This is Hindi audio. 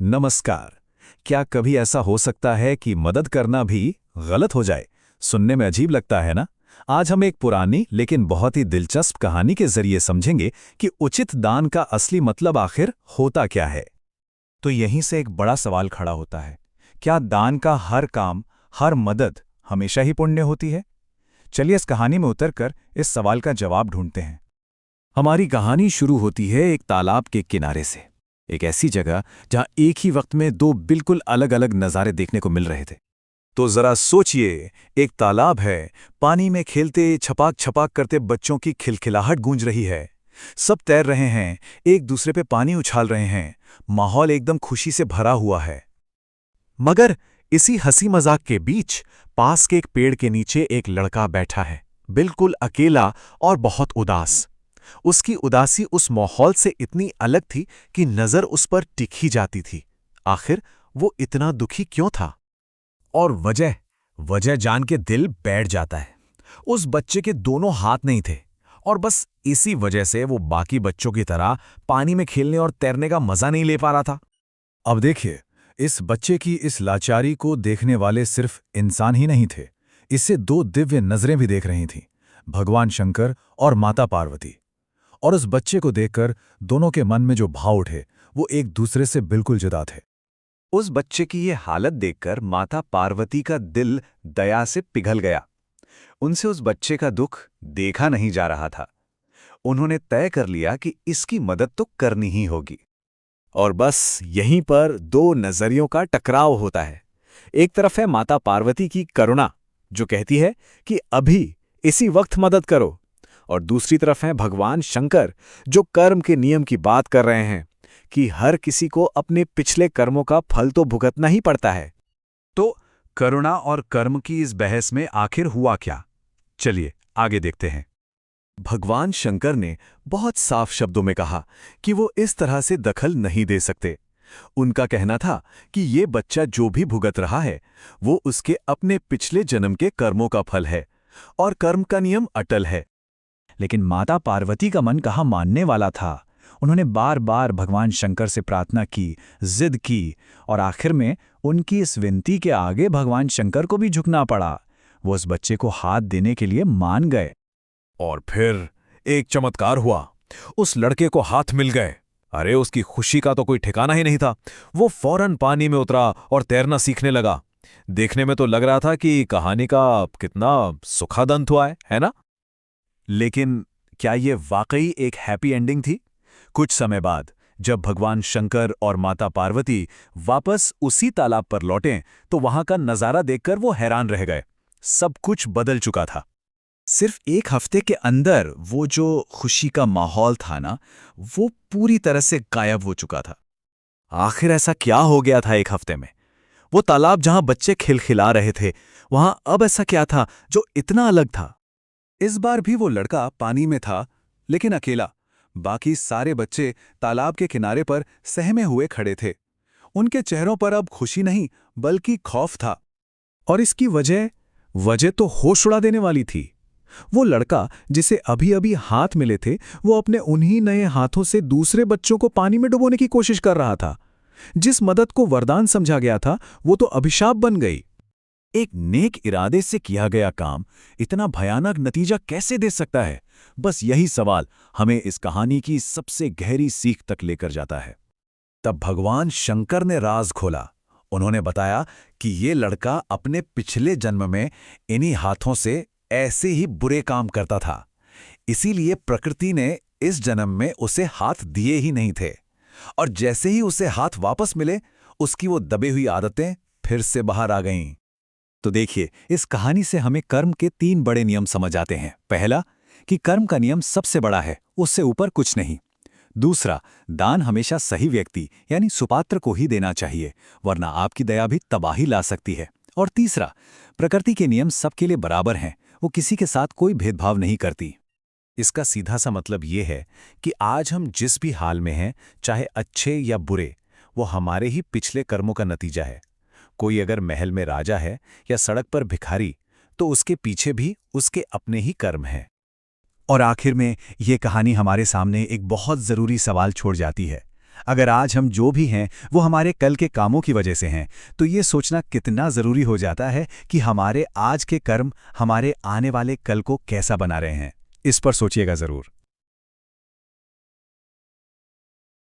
नमस्कार। क्या कभी ऐसा हो सकता है कि मदद करना भी गलत हो जाए? सुनने में अजीब लगता है ना? आज हम एक पुरानी लेकिन बहुत ही दिलचस्प कहानी के जरिए समझेंगे कि उचित दान का असली मतलब आखिर होता क्या है। तो यहीं से एक बड़ा सवाल खड़ा होता है। क्या दान का हर काम, हर मदद हमेशा ही पुण्य होती है? चलिए इस कहानी में उतरकर इस सवाल का जवाब ढूंढते हैं। हमारी कहानी शुरू होती है एक तालाब के किनारे से। एक ऐसी जगह जहां एक ही वक्त में दो बिल्कुल अलग-अलग नज़ारे देखने को मिल रहे थे। तो जरा सोचिए, एक तालाब है, पानी में खेलते छपाक छपाक करते बच्चों की खिलखिलाहट गूंज रही है। सब तैर रहे हैं, एक दूसरे पे पानी उछाल रहे हैं, माहौल एकदम खुशी से भरा हुआ है। मगर इसी हंसी मजाक के बीच पास के एक पेड़ के नीचे एक लड़का बैठा है, बिल्कुल अकेला और बहुत उदास। उसकी उदासी उस माहौल से इतनी अलग थी कि नजर उस पर टिक ही जाती थी। आखिर वो इतना दुखी क्यों था? और वजह वजह जान के दिल बैठ जाता है। उस बच्चे के दोनों हाथ नहीं थे, और बस इसी वजह से वो बाकी बच्चों की तरह पानी में खेलने और तैरने का मजा नहीं ले पा रहा था। अब देखिए, इस बच्चे की इस लाचारी को देखने वाले सिर्फ इंसान ही नहीं थे। इससे दो दिव्य नजरें भी देख रही थीं, भगवान शंकर और माता पार्वती। और उस बच्चे को देखकर दोनों के मन में जो भाव उठे, वो एक दूसरे से बिल्कुल जुदा थे। उस बच्चे की ये हालत देखकर माता पार्वती का दिल दया से पिघल गया। उनसे उस बच्चे का दुख देखा नहीं जा रहा था। उन्होंने तय कर लिया कि इसकी मदद तो करनी ही होगी। और बस यहीं पर दो नजरियों का टकराव होता है। एक तरफ है माता पार्वती की करुणा, जो कहती है कि अभी इसी वक्त मदद करो, और दूसरी तरफ है भगवान शंकर, जो कर्म के नियम की बात कर रहे हैं कि हर किसी को अपने पिछले कर्मों का फल तो भुगतना ही पड़ता है। तो करुणा और कर्म की इस बहस में आखिर हुआ क्या? चलिए आगे देखते हैं। भगवान शंकर ने बहुत साफ शब्दों में कहा कि वो इस तरह से दखल नहीं दे सकते। उनका कहना था कि ये बच्चा जो भी भुगत रहा है, वो उसके अपने पिछले जन्म के कर्मों का फल है, और कर्म का नियम अटल है। लेकिन माता पार्वती का मन कहाँ मानने वाला था। उन्होंने बार बार भगवान शंकर से प्रार्थना की, जिद की, और आखिर में उनकी इस विनती के आगे भगवान शंकर को भी झुकना पड़ा। वो उस बच्चे को हाथ देने के लिए मान गए। और फिर एक चमत्कार हुआ। उस लड़के को हाथ मिल गए। अरे उसकी खुशी का तो कोई ठिकाना ही नहीं था। वो फौरन पानी में उतरा और तैरना सीखने लगा। देखने में तो लग रहा था कि कहानी का कितना सुखद अंत हुआ है ना? लेकिन क्या ये वाकई एक हैप्पी एंडिंग थी? कुछ समय बाद जब भगवान शंकर और माता पार्वती वापस उसी तालाब पर लौटे, तो वहां का नजारा देखकर वो हैरान रह गए। सब कुछ बदल चुका था। सिर्फ एक हफ्ते के अंदर वो जो खुशी का माहौल था ना, वो पूरी तरह से गायब हो चुका था। आखिर ऐसा क्या हो गया था एक हफ्ते में? वो तालाब जहां बच्चे खिलखिला रहे थे, वहां अब ऐसा क्या था जो इतना अलग था? इस बार भी वो लड़का पानी में था, लेकिन अकेला। बाकी सारे बच्चे तालाब के किनारे पर सहमे हुए खड़े थे। उनके चेहरों पर अब खुशी नहीं, बल्कि खौफ था। और इसकी वजह तो होश उड़ा देने वाली थी। वो लड़का जिसे अभी अभी हाथ मिले थे, वो अपने उन्हीं नए हाथों से दूसरे बच्चों को पानी में डुबोने की कोशिश कर रहा था। जिस मदद को वरदान समझा गया था, वो तो अभिशाप बन गई। एक नेक इरादे से किया गया काम इतना भयानक नतीजा कैसे दे सकता है? बस यही सवाल हमें इस कहानी की सबसे गहरी सीख तक लेकर जाता है। तब भगवान शंकर ने राज खोला। उन्होंने बताया कि ये लड़का अपने पिछले जन्म में इन्हीं हाथों से ऐसे ही बुरे काम करता था। इसीलिए प्रकृति ने इस जन्म में उसे हाथ दिए ही नहीं थे। और जैसे ही उसे हाथ वापस मिले, उसकी वो दबी हुई आदतें फिर से बाहर आ गईं। तो देखिए, इस कहानी से हमें कर्म के 3 बड़े नियम समझ आते हैं। पहला, कि कर्म का नियम सबसे बड़ा है, उससे ऊपर कुछ नहीं। दूसरा, दान हमेशा सही व्यक्ति यानी सुपात्र को ही देना चाहिए, वरना आपकी दया भी तबाही ला सकती है। और तीसरा, प्रकृति के नियम सबके लिए बराबर हैं, वो किसी के साथ कोई भेदभाव नहीं करती। इसका सीधा सा मतलब ये है कि आज हम जिस भी हाल में हैं, चाहे अच्छे या बुरे, वो हमारे ही पिछले कर्मों का नतीजा है। कोई अगर महल में राजा है या सड़क पर भिखारी, तो उसके पीछे भी उसके अपने ही कर्म हैं। और आखिर में ये कहानी हमारे सामने एक बहुत ज़रूरी सवाल छोड़ जाती है। अगर आज हम जो भी हैं वो हमारे कल के कामों की वजह से हैं, तो ये सोचना कितना ज़रूरी हो जाता है कि हमारे आज के कर्म हमारे आने वाले कल को कैसा बना रहे हैं। इस पर सोचिएगा ज़रूर।